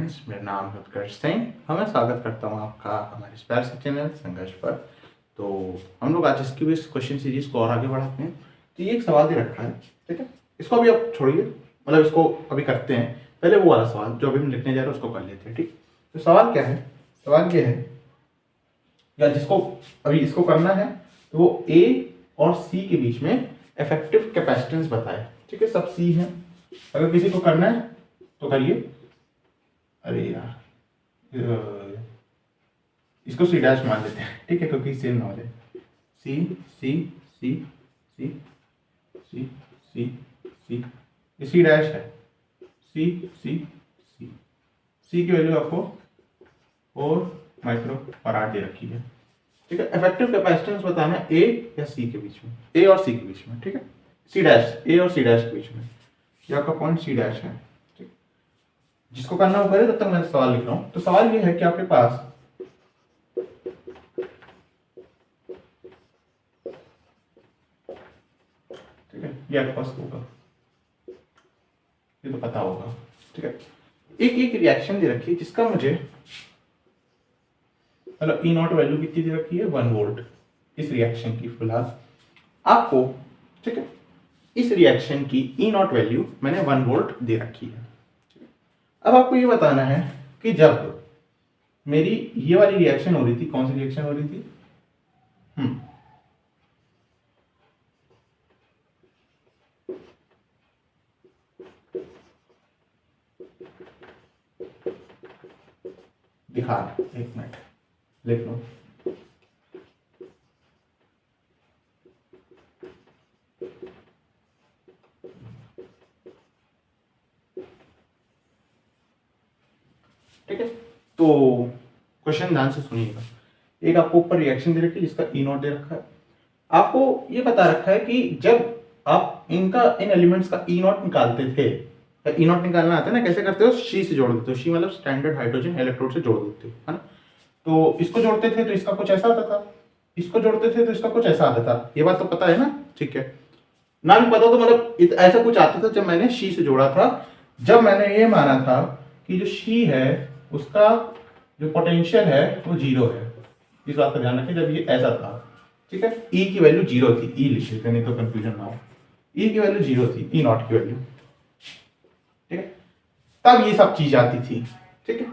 Friends, मेरा नाम है उत्कर्ष सिंह और मैं स्वागत करता हूँ आपका हमारे इस प्यार से चैनल संघर्ष पर। तो हम लोग आज इसकी भी इस क्वेश्चन सीरीज को और आगे बढ़ाते हैं। तो ये एक सवाल दे रखा है, ठीक है, इसको अभी आप छोड़िए, मतलब इसको अभी करते हैं। पहले वो वाला सवाल जो अभी हम लिखने जा रहे हैं उसको कर लेते हैं, ठीक। तो सवाल क्या है, सवाल ये है या जिसको अभी इसको करना है तो वो ए और सी के बीच में इफेक्टिव कैपेसिटेंस बताए, ठीक है। सब सी है, अगर किसी को करना है तो करिए। अरे यार, इसको सी डैश मान लेते हैं, ठीक है, क्योंकि सेम नॉलेज है। सी सी सी सी सी सी सी, ये सी डैश है। सी सी सी सी की वैल्यू आपको 4 माइक्रो फराड दे रखी है, ठीक है। इफेक्टिव कैपेसिटेंस बताना है ए या सी के बीच में, ए और सी के बीच में, ठीक है। सी डैश, ए और सी डैश के बीच में, ये आपका पॉइंट सी डैश है, ठीक। जिसको करना वो करे, तब तक मैं सवाल लिख रहा हूं। तो सवाल ये है कि आपके पास ये आपके पास होगा, ये तो पता होगा, ठीक है। एक रिएक्शन दे रखी है जिसका मुझे मतलब ई नॉट वैल्यू कितनी दे रखी है, 1 वोल्ट इस रिएक्शन की फिलहाल आपको, ठीक है। इस रिएक्शन की ई नॉट वैल्यू मैंने 1 वोल्ट दे रखी है। अब आपको ये बताना है कि जब मेरी ये वाली रिएक्शन हो रही थी, कौन सी रिएक्शन हो रही थी, दिखा, एक मिनट लिख लो। ठीक है, तो क्वेश्चन ध्यान से सुनिएगा। एक आपको ऊपर रिएक्शन दे रखी है जिसका ई नॉट दे रखा है। आपको ये बता रखा है कि जब आप इन एलिमेंट्स का ई नॉट निकालते थे, ई नॉट निकालना आता है ना, कैसे करते हो, शी से जोड़ देते हो। शी मतलब स्टैंडर्ड हाइड्रोजन इलेक्ट्रोड से जोड़ देते हो, है ना। तो इसको जोड़ते थे तो इसका कुछ ऐसा आता था, इसको जोड़ते थे तो इसका कुछ ऐसा आता था। ये बात तो पता है ना, ठीक है। ना भी पता तो मतलब ऐसा कुछ आता था जब मैंने शी से जोड़ा था। जब मैंने ये माना था कि जो शी है उसका जो पोटेंशियल है वो 0 है, इस बात का ध्यान रखें। जब ये ऐसा था, ठीक है, ई की वैल्यू 0 थी, ई लिख लेते नहीं तो कंफ्यूजन ना हो। ई की वैल्यू 0 थी, ई नॉट की वैल्यू, ठीक है। तब ये सब चीज आती थी, ठीक है।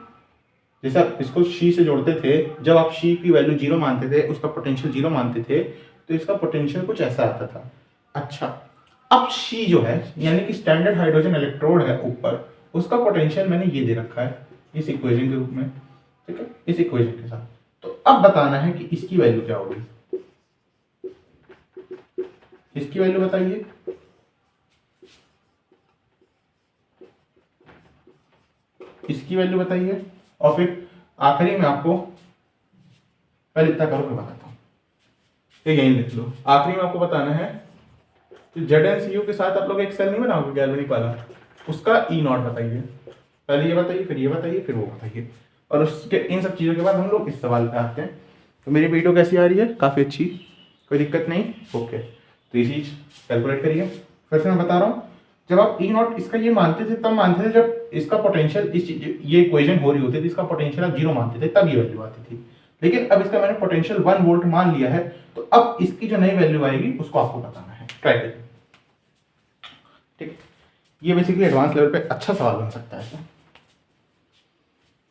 जैसे आप इसको शी से जोड़ते थे, जब आप शी की वैल्यू 0 मानते थे, उसका पोटेंशियल 0 मानते थे, तो इसका पोटेंशियल कुछ ऐसा आता था। अच्छा, अब शी जो है यानी कि स्टैंडर्ड हाइड्रोजन इलेक्ट्रोड है ऊपर, उसका पोटेंशियल मैंने ये दे रखा है इस इक्वेशन के रूप में, ठीक है, इस इक्वेशन के साथ। तो अब बताना है कि इसकी वैल्यू क्या होगी, इसकी वैल्यू बताइए। इसकी वैल्यू बताइए, और फिर आखिरी में आपको पहले इतना करो फिर बताता हूँ, ये यहीं लिख लो। आखिरी में आपको बताना है कि ZnCu के साथ आप लोग एक सेल नहीं बनाओगे गैल्वेनिक वाला, उसका ई नॉट बताइए। पहले ये बताइए, फिर ये बताइए, फिर वो बताइए। और उसके इन सब चीज़ों के बाद हम लोग इस सवाल पे आते हैं। तो मेरी वीडियो कैसी आ रही है, काफ़ी अच्छी, कोई दिक्कत नहीं, ओके। तो ये चीज़ कैलकुलेट करिए। फिर से मैं बता रहा हूँ, जब आप ई नॉट इसका ये मानते थे तब मानते थे जब इसका पोटेंशियल ये इक्वेशन हो रही होती थी, इसका पोटेंशियल आप 0 मानते थे, तब ये वैल्यू आती थी। लेकिन अब इसका मैंने पोटेंशियल 1 वोल्ट मान लिया है, तो अब इसकी जो नई वैल्यू आएगी उसको आपको बताना है। ट्राई करिए, ठीक। ये बेसिकली एडवांस लेवल पे अच्छा सवाल बन सकता है।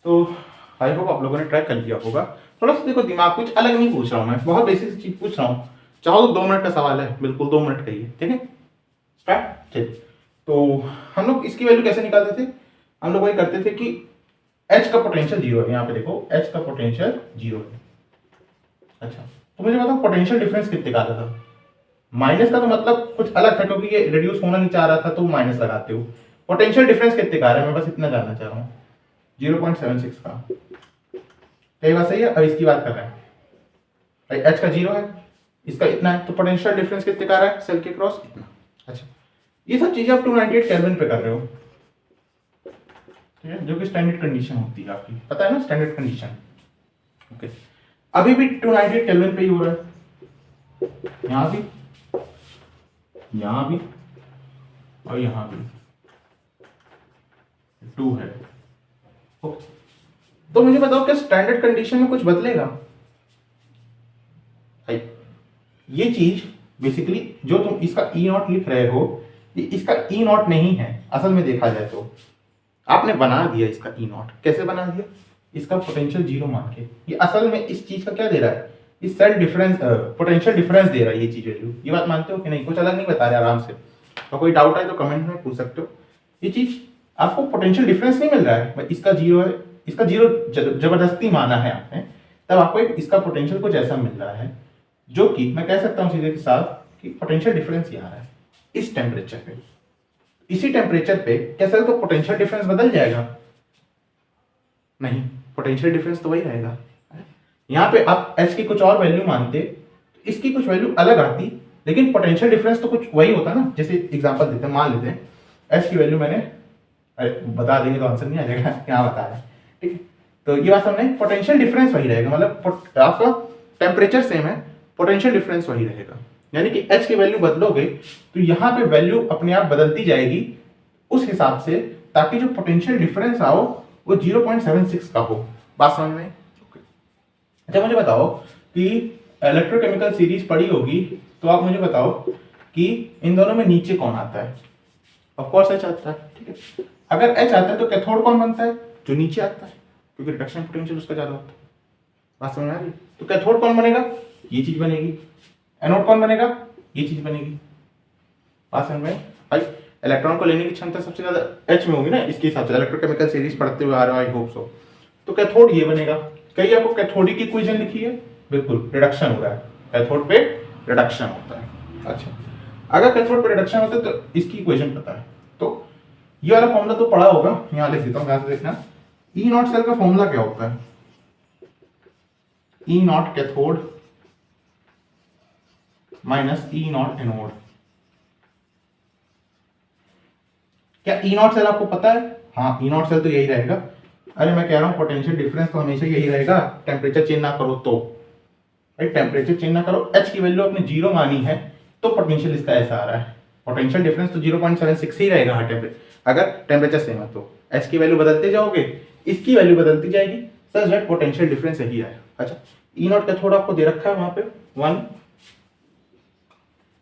तो आई होप आप लोगों ने ट्राई कर लिया होगा। थोड़ा सा देखो, दिमाग कुछ अलग नहीं पूछ रहा हूँ मैं, बहुत बेसिक चीज पूछ रहा हूँ। चाहो तो 2 मिनट का सवाल है, बिल्कुल 2 मिनट का ही है, ठीक है। स्टार्ट, ठीक। तो हम लोग इसकी वैल्यू कैसे निकालते थे, हम लोग वही करते थे कि H का पोटेंशियल 0 है, यहाँ पे देखो H का पोटेंशियल 0 है। अच्छा, तो मुझे बताओ पोटेंशियल डिफरेंस कितने का आता था। माइनस का तो मतलब कुछ अलग था, क्योंकि ये रिड्यूस होना नहीं चाह रहा था तो माइनस लगाते हो। पोटेंशियल डिफरेंस कितने का आ रहा है, मैं बस इतना जानना चाह रहा हूँ। 0.76 का, कई बात सही है। अब इसकी बात कर रहे हैं, H का 0 है, इसका इतना है, तो पोटेंशियल डिफरेंस कितने का आ रहा है सेल के क्रॉस, इतना। अच्छा, ये सब चीजें आप 298 केल्विन पे कर रहे हो, ठीक है, जो कि स्टैंडर्ड कंडीशन होती है आपकी, पता है ना, स्टैंडर्ड कंडीशन, ओके। अभी भी 298 केल्विन पे ही हो रहा है, यहां भी, यहां भी, और यहां भी 2 है, ओके, तो मुझे बताओ क्या स्टैंडर्ड कंडीशन में कुछ बदलेगा? भाई ये चीज बेसिकली जो तुम इसका ई नॉट लिख रहे हो, ये इसका ई नॉट नहीं है असल में देखा जाए तो। आपने बना दिया इसका ई नॉट, कैसे बना दिया? इसका पोटेंशियल जीरो मान के। ये असल में इस चीज का क्या दे रहा है? इस सेल डिफरेंस पोटेंशियल डिफरेंस दे रहा है ये चीज वैल्यू। ये बात मानते हो कि नहीं? कुछ अलग नहीं बता रहे आराम से। और कोई डाउट है तो कमेंट में पूछ सकते हो। ये चीज आपको पोटेंशियल डिफरेंस नहीं मिल रहा है भाई, इसका जीरो है, इसका जीरो जबरदस्ती माना है आपने, तब आपको एक इसका पोटेंशियल कुछ ऐसा मिल रहा है जो कि मैं कह सकता हूं सीधे के साथ कि पोटेंशियल डिफरेंस ये आ रहा है इस टेम्परेचर पे। इसी टेम्परेचर पे क्या सेल का पोटेंशियल डिफरेंस बदल जाएगा? नहीं, पोटेंशियल डिफरेंस तो वही रहेगा। यहां पे आप एच की कुछ और वैल्यू मानते, इसकी कुछ वैल्यू अलग आती, लेकिन पोटेंशियल डिफरेंस तो कुछ वही होता ना। जैसे एग्जांपल देते हैं, मान लेते हैं एच की वैल्यू मैंने, बता देंगे तो आंसर नहीं आ जाएगा, यहाँ बता रहे हैं, ठीक है। तो ये बात समझे, पोटेंशियल डिफरेंस वही रहेगा, मतलब आपका टेम्परेचर सेम है, पोटेंशियल डिफरेंस वही रहेगा। यानी कि एच की वैल्यू बदलोगे तो यहाँ पे वैल्यू अपने आप बदलती जाएगी उस हिसाब से, ताकि जो पोटेंशियल डिफरेंस आओ वो 0.76 का हो। बात समझ में? अच्छा मुझे बताओ कि इलेक्ट्रोकेमिकल सीरीज पढ़ी होगी, तो आप मुझे बताओ कि इन दोनों में नीचे कौन आता है? ऑफ कोर्स एच आता है, ठीक है। अगर एच आता है तो कैथोड कौन बनता है? जो नीचे आता है, क्योंकि रिडक्शन पोटेंशियल उसका ज्यादा होता है। बात समझ में आ रही? तो कैथोड कौन बनेगा? ये चीज बनेगी। एनोड कौन बनेगा? ये चीज बनेगी। बात समझ में भाई? इलेक्ट्रॉन को लेने की क्षमता सबसे ज्यादा एच में होगी ना, इसके हिसाब से इलेक्ट्रोकेमिकल सीरीज पढ़ते हुए आ रहा है, आई होप सो। तो कैथोड ये बनेगा। कहीं आपको कैथोडिक इक्वेशन लिखी है? बिल्कुल, रिडक्शन हो रहा है, कैथोड पे रिडक्शन होता है। अच्छा, अगर कैथोड पे रिडक्शन होता है तो इसकी इक्वेशन पता है, तो ये वाला फॉर्मूला तो पढ़ा होगा, यहां लिख देता हूं, ध्यान से देखना। ई नॉट सेल का फॉर्मूला क्या होता है? E naught cathode minus E naught anode. क्या ई नॉट सेल आपको पता है? हाँ, ई नॉट सेल तो यही रहेगा। अरे मैं कह रहा हूं पोटेंशियल डिफरेंस तो हमेशा यही रहेगा, टेम्परेचर चेंज ना करो तो। भाई टेम्परेचर चेंज ना करो, एच की वैल्यू आपने जीरो मानी है तो पोटेंशियल इसका ऐसा आ रहा है। पोटेंशियल डिफरेंस तो 0.76 ही रहेगा हर टेम्परेचर, अगर टेम्परेचर सेम है तो। एच की वैल्यू बदलते जाओगे, इसकी वैल्यू बदलती जाएगी, सच दैट पोटेंशियल डिफरेंस यही है। अच्छा, ई नॉट का थोड़ा आपको दे रखा है वहां पे 1,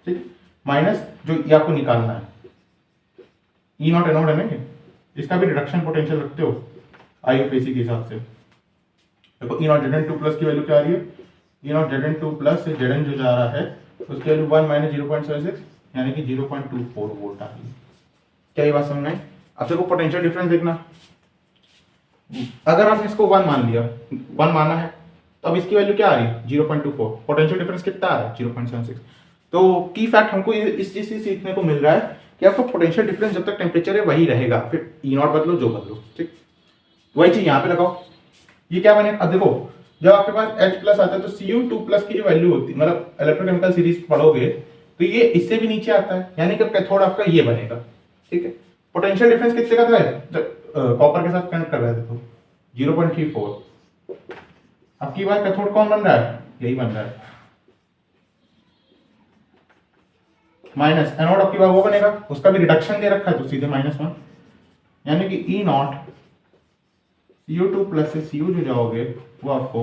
ठीक, माइनस जो ये आपको निकालना है ई नॉट एनोड है ना, इसका भी रिडक्शन पोटेंशियल रखते हो आईयूपीएसी के हिसाब से। देखो ई नॉट जेडन 2 प्लस की वैल्यू क्या आ रही है? E not Jadon 2 plus Jadon जो जा रहा है उसकी वैल्यू 1 माइनस 0.76 यानी कि 0.24 वोल्ट आ रही है। क्या ये बात समझ में आई? अब देखो पोटेंशियल डिफरेंस देखना, अगर आपने इसको 1 मान लिया, 1 माना है, तो अब इसकी वैल्यू क्या आ रही है? 0.24। पोटेंशियल डिफरेंस कितना आ रहा है? 0.76। तो की फैक्ट हमको इस चीज से सीखने को मिल रहा है कि आपका पोटेंशियल डिफरेंस जब तक टेम्परेचर है वही रहेगा, फिर ई नॉट बदलो जो बदलो, ठीक। वही चीज यहाँ पे लगाओ, ये क्या बने? अब देखो जब आपके पास H प्लस आता है तो Cu2 प्लस की जो वैल्यू होती है, मतलब इलेक्ट्रोकेमिकल सीरीज पढ़ोगे तो ये इससे भी नीचे आता है, यानी कि कैथोड आपका ये बनेगा, ठीक है। पोटेंशियल डिफरेंस कितने का था जब कॉपर के साथ कनेक्ट कर रहे थे तो 0.34। अब की बार कैथोड कौन बन रहा है? यही बन रहा है। माइनस एनोड अब की बार वो बनेगा, उसका भी रिडक्शन दे रखा है तो सीधे -1, यानी कि ई नॉट Cu2 प्लस से Cu जो जाओगे वो आपको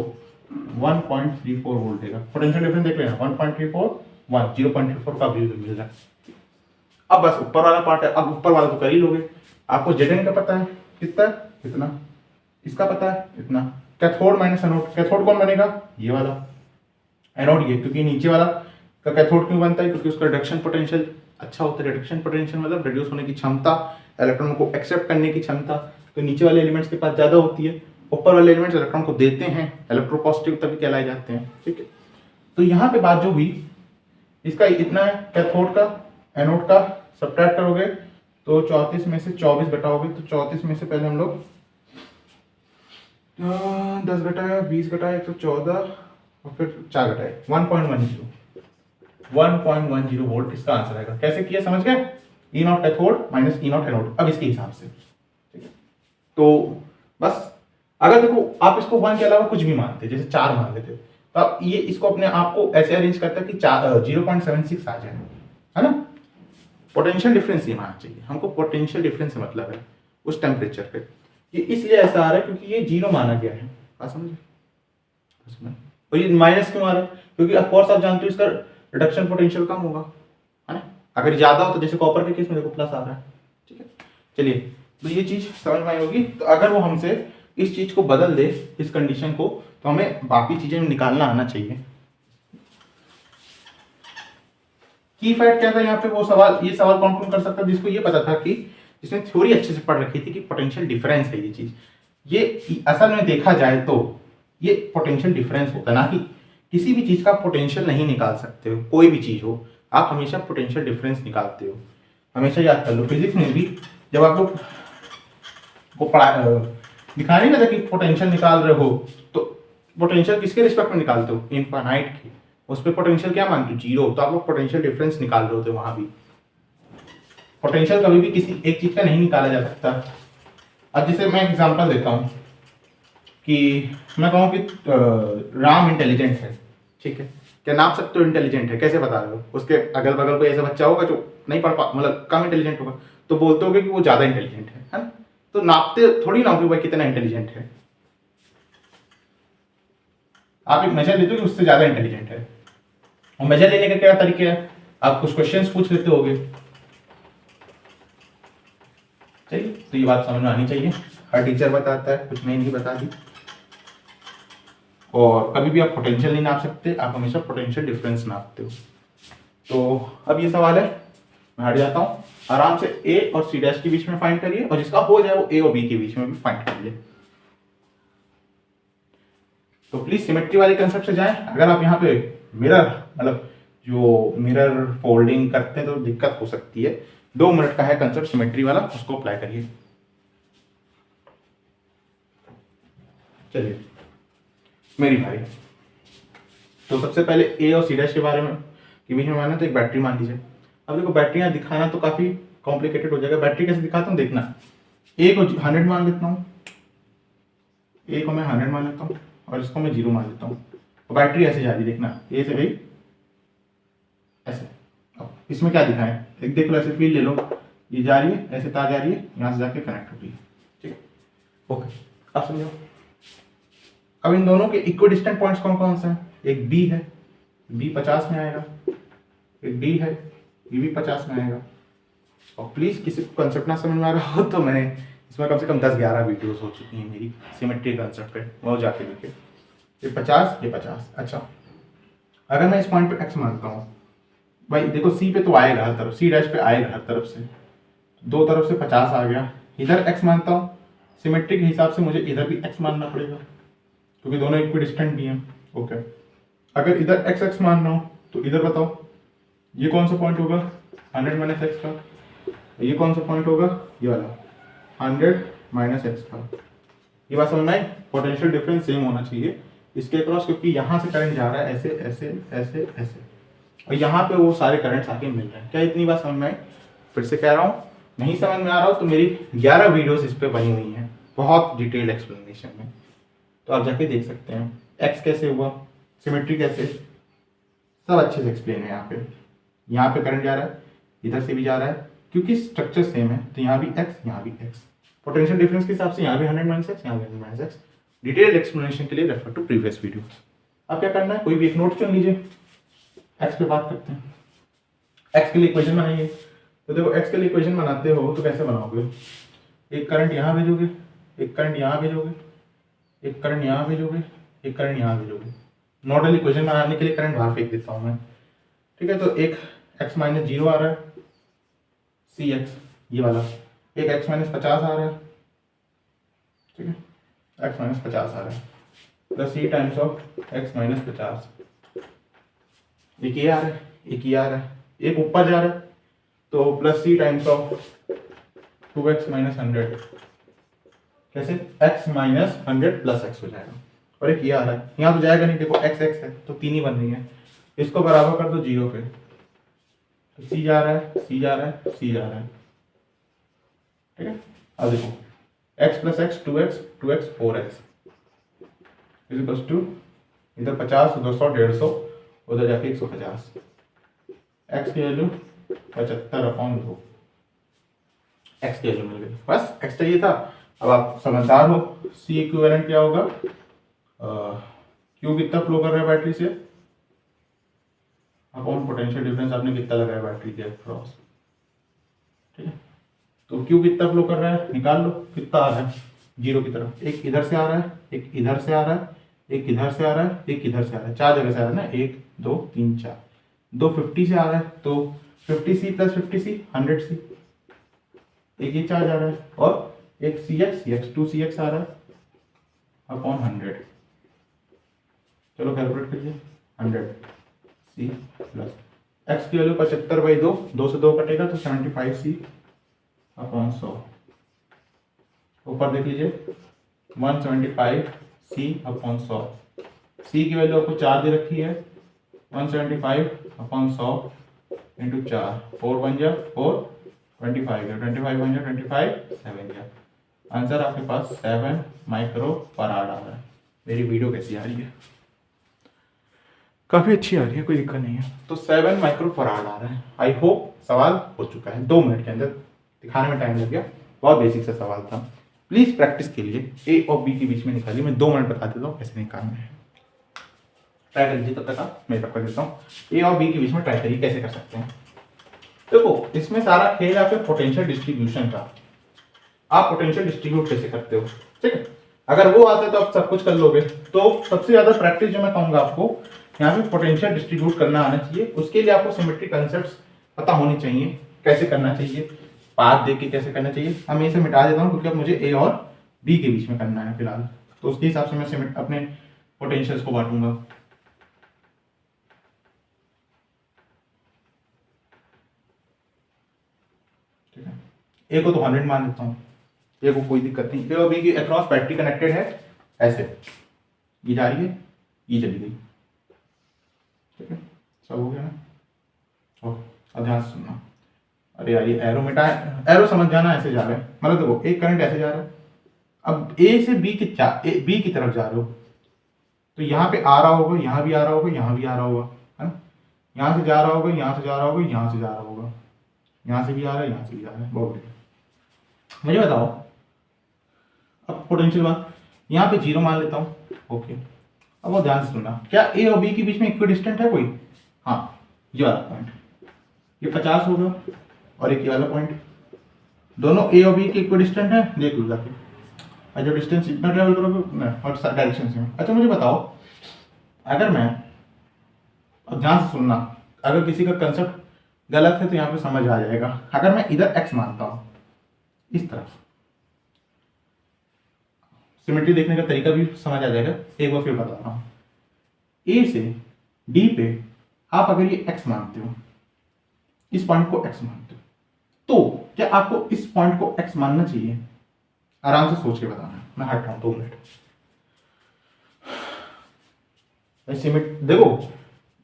1.34 वोल्ट देगा। पोटेंशियल डिफरेंस देख लेना, 1.34 1 0.34 का भी मिल रहा है। अब बस ऊपर वाला पार्ट है, अब ऊपर वाला तो कर ही लोगे। आपको जेडन का पता है कितना? इतना। इसका पता है इतना। कैथोड माइनस एनोड, कैथोड कौन बनेगा? ये वाला। एनोड ये, क्योंकि नीचे वाला का कैथोड क्यों बनता है? क्योंकि उसका रिडक्शन पोटेंशियल अच्छा होता है। रिडक्शन पोटेंशियल मतलब रिड्यूस होने की क्षमता, इलेक्ट्रॉन को एक्सेप्ट करने की क्षमता, तो नीचे वाले एलिमेंट्स के पास ज्यादा होती है, ऊपर वाले एलिमेंट्स इलेक्ट्रॉन को देते हैं, इलेक्ट्रोपॉजिटिव तभी कहलाए जाते हैं, ठीक है। तो यहाँ पे बात जो हुई, इसका इतना है कैथोड का, एनोड का सब्ट्रैक्ट करोगे तो 34 में से 24 घटाओगे तो 34 में से पहले हम लोग 10 घटाया, 20 घटाया, 114 और फिर 4 घटाए, 1.10 वोल्ट इसका आंसर आएगा। कैसे किया समझ गए? E naught cathode minus E naught anode, अब इसके हिसाब से, ठीक है। तो बस अगर देखो आप इसको 1 के अलावा कुछ भी मानते, जैसे 4 मान लेते, तो आप ये इसको अपने आप को ऐसे अरेंज करता कि 0.76 आ जाए, है ना। पोटेंशियल डिफरेंस ये मानना चाहिए हमको, पोटेंशियल डिफरेंस से मतलब है उस टेम्परेचर पे। ये इसलिए ऐसा आ रहा है क्योंकि ये 0 माना गया है, बात समझे? उसमें और ये माइनस क्यों आ रहा है? क्योंकि ऑफ कोर्स आप जानते हो इसका रिडक्शन पोटेंशियल कम होगा, है ना? अगर ज्यादा हो तो जैसे कॉपर के केस में देखो प्लस आ रहा है, ठीक है। चलिए, तो ये चीज समझ में आई होगी। तो अगर वो हमसे इस चीज को बदल दे, इस कंडीशन को, तो हमें बाकी चीजें निकालना आना चाहिए। की फैक्ट क्या था यहाँ पे? वो सवाल, ये सवाल कौन कौन कर सकता है जिसको ये पता था कि जिसने थ्योरी अच्छे से पढ़ रखी थी कि पोटेंशियल डिफरेंस है ये चीज। ये असल में देखा जाए तो ये पोटेंशियल डिफरेंस होता है, ना कि किसी भी चीज का पोटेंशियल नहीं निकाल सकते हो। कोई भी चीज हो, आप हमेशा पोटेंशियल डिफरेंस निकालते हो। हमेशा याद कर लो, फिजिक्स में भी जब आप लोग को पढ़ा दिखा नहीं था कि पोटेंशियल निकाल रहे हो, तो पोटेंशियल किसके रिस्पेक्ट में निकालते हो? इनफाइनाइट के। उस पर पोटेंशियल क्या मानते हो? 0। तो आप लोग पोटेंशियल डिफरेंस निकाल रहे होते वहां भी। पोटेंशियल कभी भी किसी एक चीज का नहीं निकाला जा सकता। अब जैसे मैं एग्जांपल देता हूँ कि मैं कहूँ कि राम इंटेलिजेंट है, ठीक है। क्या नाप सकते हो इंटेलिजेंट है? कैसे बता रहे हो? उसके अगल बगल कोई ऐसा बच्चा होगा जो नहीं पढ़ पा, मतलब कम इंटेलिजेंट होगा, तो बोलते होगे कि वो ज्यादा इंटेलिजेंट है ना? तो नापते थोड़ी ना हो कि भाई कितना इंटेलिजेंट है। आप एक मेजर लेते हो कि उससे ज्यादा इंटेलिजेंट है। और मेजर लेने के क्या तरीके हैं? आप कुछ क्वेश्चंस पूछ लेते होगे। चलिए, तो ये बात समझ में आनी चाहिए। हर टीचर बताता है, कुछ नहीं बता दी। और कभी भी आप पोटेंशियल नहीं नाप सकते, आप हमेशा पोटेंशियल डिफरेंस नापते हो। तो अब ये सवाल है, मैं हट जाता हूँ। आराम से ए और सी डैश के बीच में फाइंड करिए, और जिसका हो जाए वो ए और बी के बीच में भी फाइंड करिए। तो प्लीज सिमेट्री वाले कंसेप्ट से जाएं। अगर आप यहाँ पे मिरर, मतलब जो मिरर फोल्डिंग करते हैं तो दिक्कत हो सकती है। 2 मिनट का है कंसेप्ट सिमेट्री वाला, उसको अप्लाई करिए। चलिए मेरी भाई, तो सबसे पहले ए और सी डैश के बारे में के बीच में माना तो एक बैटरी मान लीजिए। अब देखो, बैटरियां दिखाना तो काफी कॉम्प्लिकेटेड हो जाएगा। बैटरी कैसे दिखाता हूँ देखना। ए को 100 मान लेता हूँ, ए को मैं 100 मान लेता हूँ, और इसको मैं 0 मान लेता हूँ। तो बैटरी ऐसे जा रही, देखना, ए से गई ऐसे। अब इसमें क्या दिखाएं? एक देख लो, ऐसे फील ले लो, ये जा रही है, ऐसे तार जा रही है, यहाँ से जाके कनेक्ट हो रही है, ठीक है। ओके, अब समझो। अब इन दोनों के इक्व डिस्टेंट पॉइंट्स कौन कौन से हैं? एक बी है, बी 50 में आएगा। एक डी है, ये भी 50 में आएगा। और प्लीज किसी को कंसेप्ट ना समझ में आ रहा हो तो मैंने इसमें कम से कम 10-11 वीडियोस हो चुकी हैं मेरी सिमेट्री कंसेप्ट पे, वो जाके देखिए। ये 50, ये 50। अच्छा, अगर मैं इस पॉइंट पे एक्स मानता हूँ, भाई देखो सी पे तो आएगा हर तरफ, सी डैश पे आएगा हर तरफ से, दो तरफ से 50 आ गया। इधर एक्स मानता हूँ, सिमेट्री के हिसाब से मुझे इधर भी एक्स मानना पड़ेगा क्योंकि दोनों इक्विडिस्टेंट भी हैं। ओके, अगर इधर एक्स एक्स मान रहा हूँ तो इधर बताओ ये कौन सा पॉइंट होगा? 100 माइनस एक्स का। ये कौन सा पॉइंट होगा? ये वाला 100 माइनस एक्स का। ये बात समझ में आई? पोटेंशियल डिफरेंस सेम होना चाहिए इसके अक्रॉस, क्योंकि यहाँ से करंट जा रहा है ऐसे ऐसे ऐसे ऐसे, और यहाँ पे वो सारे करंट्स आके मिल रहे हैं। क्या इतनी बात समझ में आई? फिर से कह रहा हूँ, नहीं समझ में आ रहा हो तो मेरी 11 वीडियोस इस पे बनी हुई हैं, बहुत डिटेल एक्सप्लेनेशन में, तो आप जाके देख सकते हैं। एक्स कैसे हुआ, सिमेट्री कैसे, सब अच्छे से एक्सप्लेन है यहाँ पे करंट जा रहा है, इधर से भी जा रहा है, क्योंकि स्ट्रक्चर सेम है तो यहाँ भी एक्स, यहाँ भी एक्स। पोटेंशियल डिफरेंस के हिसाब से यहाँ भी 100 माइनस एक्स, यहाँ भी 100 माइनस एक्स। डिटेल्ड एक्सप्लेनेशन के लिए रेफर टू प्रीवियस वीडियो। अब क्या करना है, कोई भी एक नोट चुन लीजिए। एक्स पे बात करते हैं। एक्स के लिए इक्वेशन बनाइए। तो देखो, एक्स के लिए इक्वेशन बनाते हो तो कैसे बनाओगे? एक करंट यहाँ भेजोगे, एक करंट यहाँ भेजोगे, एक करंट यहाँ भेजोगे, एक करंट यहाँ भेजोगे। नोडल इक्वेशन बनाने के लिए करंट बाहर फेंक देता हूँ मैं, ठीक है। तो एक एक्स माइनस 0 आ रहा है, सी एक्स ये वाला। एक एक्स माइनस 50 आ रहा है, ठीक है, एक्स माइनस 50 आ रहा है, plus C times of X minus 50। एक ये आ रहा है, एक ये आ रहा है, एक ऊपर जा रहा है, तो plus C times of 2x minus 100। कैसे? x माइनस 100 प्लस x हो जाएगा। और एक ये आ रहा है, यहाँ तो जाएगा नहीं, देखो x x है तो 3 ही बन रही है, इसको बराबर कर दो 0 पे, तो c जा रहा है, c जा रहा है, c जा रहा है, ठीक है। अब देखो, x प्लस x 2x 2x 4x is equal to, इधर 50 200 150, उधर जाके 150। x की वैल्यू 75/2, x की वैल्यू मिल गई। बस x चाहिए था, अब आप समझदार हो, सी इक्विवेलेंट क्या होगा, क्यू कितना फ्लो कर रहा है बैटरी से अपॉन पोटेंशियल डिफरेंस आपने कितना लगाया बैटरी के अक्रॉस, ठीक है। तो क्यू कितना फ्लो कर रहा है निकाल लो, कितना आ रहा है जीरो की तरफ, एक इधर से आ रहा है, एक इधर से आ रहा है, एक इधर से आ रहा है, एक इधर से आ रहा है, चार जगह से आ रहा है ना, 1 2 3 4, 250 से आ रहा है तो 50C प्लस 50C 100C, एक ही चार्ज आ रहा है, और एक CX 2CX आ रहा है अपॉन 100, चलो कैलकुलेट करिए, 100C प्लस एक्स की वैल्यू 75/2, 2 से 2 कटेगा तो 75C अपॉन 100, ऊपर देख लीजिए 175C अपॉन 100, सी की वैल्यू आपको 4 दे रखी है, 175 अपॉन 100 इंटू 4, 4 बन जा 4, 25 बन जा 25, 7 जा, आंसर आपके पास 7 माइक्रो फराड आ रहा है। मेरी वीडियो कैसी आ रही है, काफ़ी अच्छी आ रही है, कोई दिक्कत नहीं है। तो 7 माइक्रो फराड आ रहा है। आई होप सवाल हो चुका है 2 मिनट के अंदर, दिखाने में टाइम लग गया, बहुत बेसिक सा सवाल था। प्लीज़ प्रैक्टिस के लिए ए और बी के बीच में निकालिए, मैं 2 मिनट बता देता हूँ कैसे निकालना है, ट्राई कर लीजिए। तब तक आप मैं तब कर देता हूँ, ए और बी के बीच में ट्राई करिए कैसे कर सकते हैं। देखो इसमें सारा खेल है आपके पोटेंशियल डिस्ट्रीब्यूशन का, आप पोटेंशियल डिस्ट्रीब्यूट कैसे करते हो, ठीक है। अगर वो आता है तो आप सब कुछ कर लोगे। तो सबसे ज्यादा प्रैक्टिस जो मैं कहूँगा आपको, यहाँ पे पोटेंशियल डिस्ट्रीब्यूट करना आना चाहिए। उसके लिए आपको सिमेट्री कंसेप्ट्स पता होने चाहिए, कैसे करना चाहिए, पाथ देख के कैसे करना चाहिए। हम इसे मिटा देता हूँ क्योंकि अब मुझे ए और बी के बीच में करना है फिलहाल, तो उसके हिसाब से मैं अपने पोटेंशियल्स को बांटूंगा। ठीक है, ए को तो 100 मान लेता हूँ, ए को कोई दिक्कत नहीं। ए और बी की अक्रॉस बैटरी कनेक्टेड है, ऐसे ये जा रही है, ये चली गई, ठीक है, सब हो गया ना। और ध्यान से सुनना, अरे यार ये एरो मिटा, एरो समझ जाना, ऐसे जा रहा है, मतलब देखो एक करंट ऐसे जा रहा है, अब ए से बी बी की तरफ जा रहे हो, तो यहाँ पे आ रहा होगा, यहाँ भी आ रहा होगा, यहाँ भी आ रहा होगा, है ना, यहाँ से जा रहा होगा, यहाँ से जा रहा होगा, यहाँ से जा रहा होगा, यहाँ से भी आ रहा है, यहाँ से भी जा रहा है, बहुत बढ़िया। मुझे बताओ अब पोटेंशियल बात, यहाँ पे 0 मान लेता हूँ, ओके। अब वो ध्यान से सुनना, क्या ए और बी के बीच में इक्विडिस्टेंट है कोई, हाँ ये वाला पॉइंट, ये 50 होगा, और एक ये वाला पॉइंट, दोनों ए और बी के इक्विडिस्टेंट है, देख लो जाके, और जो डिस्टेंस इतना ट्रेवल करोगे और डायरेक्शन से। अच्छा मुझे बताओ, अगर मैं, अब ध्यान से सुनना, अगर किसी का कंसेप्ट गलत है तो यहाँ पे समझ आ जाएगा। अगर मैं इधर x मानता हूँ, इस तरफ सिमेट्री देखने का तरीका भी समझ आ जाएगा, एक बार फिर बता रहा हूँ। ए से डी पे आप अगर ये x मानते हो, इस पॉइंट को x मानते हो, तो क्या आपको इस पॉइंट को x मानना चाहिए? आराम से सोच के बताना, मैं हट रहा हूं 2 मिनट। देखो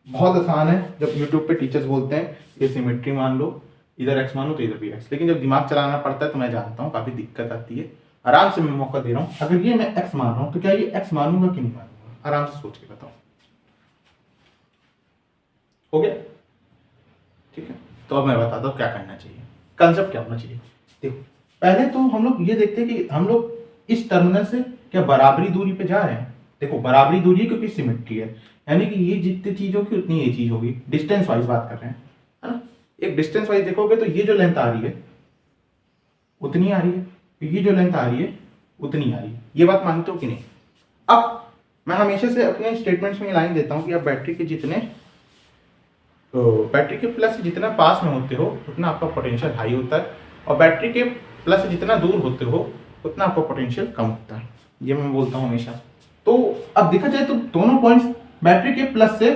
बहुत आसान है, जब यूट्यूब पे टीचर्स बोलते हैं ये सिमेट्री मान लो, इधर x मानो तो इधर भी x, लेकिन जब दिमाग चलाना पड़ता है तो मैं जानता हूँ काफी दिक्कत आती है। आराम से मैं मौका दे रहा हूँ, अगर ये मैं x मान रहा हूँ तो क्या ये x मानूंगा कि नहीं मानूंगा, आराम से सोच के बताओ। हो गया, ठीक है। तो अब मैं बताता हूँ क्या करना चाहिए, कंसेप्ट क्या होना चाहिए। देखो पहले तो हम लोग ये देखते हैं कि हम लोग इस टर्मिनल से क्या बराबरी दूरी पे जा रहे हैं। देखो बराबरी दूरी है क्योंकि सिमेट्री है, यानी कि ये जितनी चीज होगी उतनी ये चीज होगी। डिस्टेंस वाइज बात कर रहे हैं, है ना। एक डिस्टेंस वाइज देखोगे तो ये जो लेंथ आ रही है उतनी आ रही है, ये जो लेंथ आ रही है उतनी आ रही है। ये बात मानते हो कि नहीं? अब मैं हमेशा से अपने स्टेटमेंट्स में लाइन देता हूँ कि आप बैटरी के जितने बैटरी के प्लस से जितना पास में होते हो उतना आपका पोटेंशियल हाई होता है, और बैटरी के प्लस से जितना दूर होते हो उतना आपका पोटेंशियल कम होता है। ये मैं बोलता हूँ हमेशा। तो अब देखा जाए तो दोनों पॉइंट्स बैटरी के प्लस से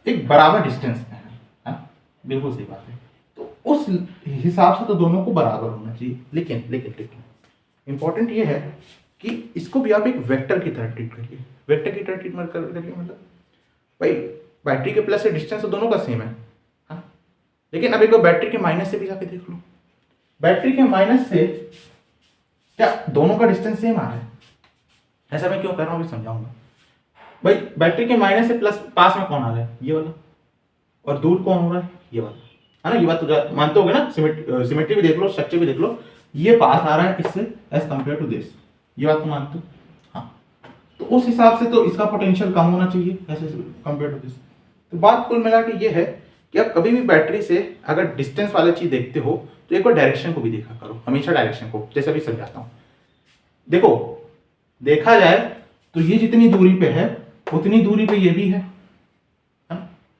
एक बराबर डिस्टेंस में है ना, बिल्कुल सही बात है। तो उस हिसाब से तो दोनों को बराबर होना चाहिए, लेकिन लेकिन लेकिन इंपॉर्टेंट ये है कि इसको भी आप एक वेक्टर की तरह ट्रीट करिए। वेक्टर की तरह ट्रीटमेंट करिए मतलब भाई बैटरी के प्लस से डिस्टेंस तो दोनों का सेम है, हाँ? लेकिन अब एक बैटरी के माइनस से भी जाके देख लो, बैटरी के माइनस से क्या दोनों का डिस्टेंस सेम आ रहा है? ऐसा मैं क्यों कर रहा हूँ अभी समझाऊंगा। भाई बैटरी के माइनस से प्लस पास में कौन आ रहा है? ये वाला, और दूर कौन हो रहा है? ये वाला, है ना। ये बात तो मानते होगे ना, सिमेट्री भी देख लो, स्ट्रक्चर भी देख लो, ये पास आ रहा है इससे एज कम्पेयर टू दिस, ये बात तो मानते हो? हाँ, तो उस हिसाब से तो इसका पोटेंशियल कम होना चाहिए ऐसे कंपेयर टू दिस। तो बात कुल मिला के ये है कि आप कभी भी बैटरी से अगर डिस्टेंस वाला चीज देखते हो तो एक बार डायरेक्शन को भी देखा करो, हमेशा डायरेक्शन को। जैसे अभी समझाता हूँ, देखो देखा जाए तो ये जितनी दूरी पे है उतनी दूरी पे ये भी है ना,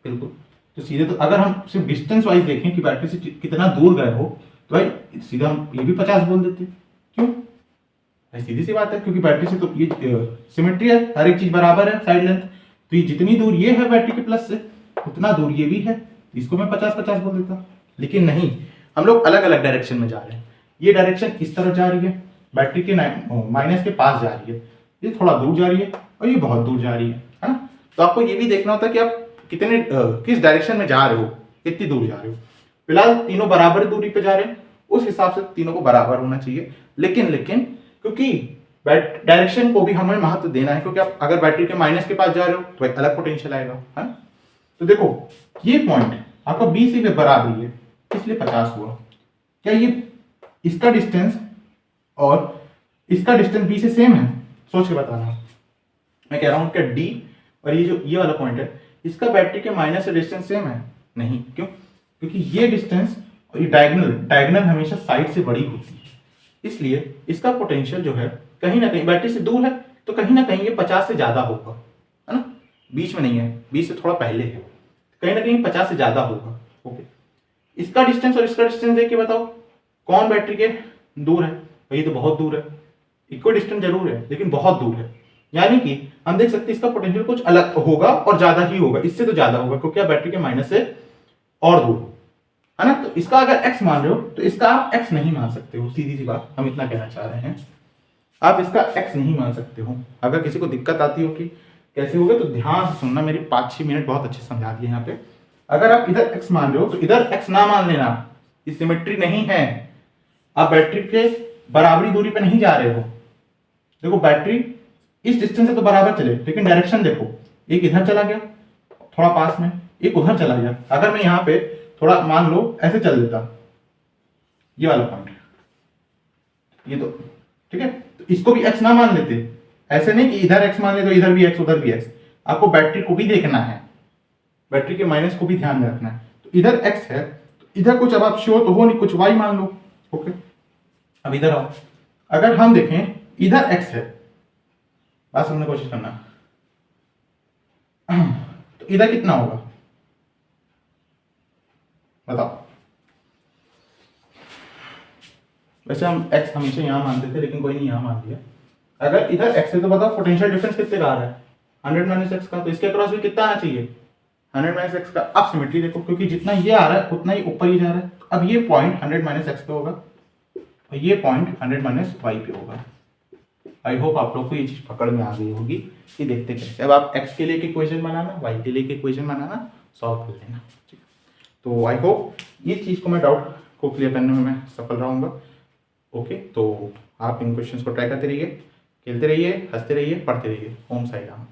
बिल्कुल। तो सीधे तो अगर हम सिर्फ डिस्टेंस वाइज देखें कि बैटरी से कितना दूर गए हो तो भाई सीधा हम ये भी 50 बोल देते। क्यों भाई? सीधी सी बात है, क्योंकि बैटरी से तो ये सिमेट्री है, हर एक चीज बराबर है साइड लेंथ। तो ये जितनी दूर ये है बैटरी के प्लस से उतना दूर ये भी है, इसको मैं 50-50 बोल देता। लेकिन नहीं, हम लोग अलग अलग डायरेक्शन में जा रहे हैं। ये डायरेक्शन इस तरफ जा रही है, बैटरी के माइनस के पास जा रही है, ये थोड़ा दूर जा रही है और ये बहुत दूर जा रही है ना। तो आपको ये भी देखना होता है कि आप कितने किस डायरेक्शन में जा रहे हो, कितनी दूर जा रहे हो। फिलहाल तीनों बराबर दूरी पे जा रहे हैं, उस हिसाब से तीनों को बराबर होना चाहिए। लेकिन क्योंकि डायरेक्शन को भी हमें महत्व देना है, क्योंकि आप अगर बैटरी के माइनस के पास जा रहे हो तो एक अलग पोटेंशियल आएगा, है ना। तो देखो ये पॉइंट आपका बी सी पे बराबरी है, इसलिए 50 हुआ। क्या ये इसका डिस्टेंस और इसका डिस्टेंस बी से सेम है? सोच के बताना। मैं कह रहा हूं क्या डी और ये जो ये वाला पॉइंट है इसका बैटरी के माइनस से डिस्टेंस सेम है? नहीं। क्यों? क्योंकि ये डिस्टेंस और ये डायगोनल हमेशा साइड से बड़ी होती है, इसलिए इसका पोटेंशियल जो है कहीं ना कहीं बैटरी से दूर है तो कहीं ना कहीं ये 50 से ज्यादा होगा, है ना। बीच में नहीं है, बीच से थोड़ा पहले है, कहीं ना कहीं 50 से ज्यादा होगा। ओके, इसका डिस्टेंस और इसका डिस्टेंस देख के बताओ कौन बैटरी के दूर है? ये तो बहुत दूर है। इक्वल डिस्टेंस जरूर है लेकिन बहुत दूर है, यानी कि हम देख सकते हैं इसका पोटेंशियल कुछ अलग होगा और ज्यादा ही होगा, इससे तो ज्यादा होगा क्योंकि आप बैटरी के माइनस से और दूर हो, है ना। तो इसका अगर x मान रहे हो तो इसका आप x नहीं मान सकते हो, सीधी सी बात हम इतना कहना चाह रहे हैं। आप इसका x नहीं मान सकते हो। अगर किसी को दिक्कत आती हो कि कैसे होगा तो ध्यान से सुनना, मेरी 5-6 मिनट बहुत अच्छे समझा दिए यहाँ पे। अगर आप इधर x मान रहे हो तो इधर x ना मान लेना, ये सिमेट्री नहीं है। आप बैटरी के बराबरी दूरी पे नहीं जा रहे हो। देखो बैटरी इस डिस्टेंस से तो बराबर चले लेकिन डायरेक्शन देखो, एक इधर चला गया थोड़ा पास में, एक उधर चला गया। अगर मैं यहाँ पे थोड़ा मान लो ऐसे चल देता, ये वाला पॉइंट, ये तो ठीक है, तो इसको भी x ना मान लेते। ऐसे नहीं कि इधर x मान ले तो इधर भी x उधर भी x, आपको बैटरी को भी देखना है, बैटरी के माइनस को भी ध्यान में रखना है। तो इधर x है तो इधर कुछ, अब आप श्योर तो हो नहीं, कुछ y मान लो। ओके, अब इधर आओ, अगर हम देखें इधर x है, बात समझने की कोशिश करना, तो इधर कितना होगा बताओ। वैसे हम x हमेशा यहां मानते थे लेकिन कोई नहीं यहां मान लिया। अगर इधर x है तो बताओ पोटेंशियल डिफरेंस कितने का आ रहा है? 100 माइनस x का, तो इसके क्रॉस भी कितना आना चाहिए? 100 माइनस x का। अब सिमेट्री देखो, क्योंकि जितना ये आ रहा है उतना ही ऊपर ही जा रहा है, तो अब ये पॉइंट 100 माइनस x पे होगा और ये पॉइंट 100 माइनस y पे होगा। आई होप आप लोग को ये चीज पकड़ में आ गई होगी कि देखते कैसे। अब आप x के लिए एक इक्वेशन बनाना, y के लिए एक इक्वेशन बनाना, सॉल्व कर लेना, ठीक है। तो आई होप ये चीज को मैं डाउट को क्लियर करने में मैं सफल रहूंगा। ओके, तो आप इन क्वेश्चंस को ट्राई करते रहिए, खेलते रहिए, हंसते रहिए, पढ़ते रहिए। ओम साई राम।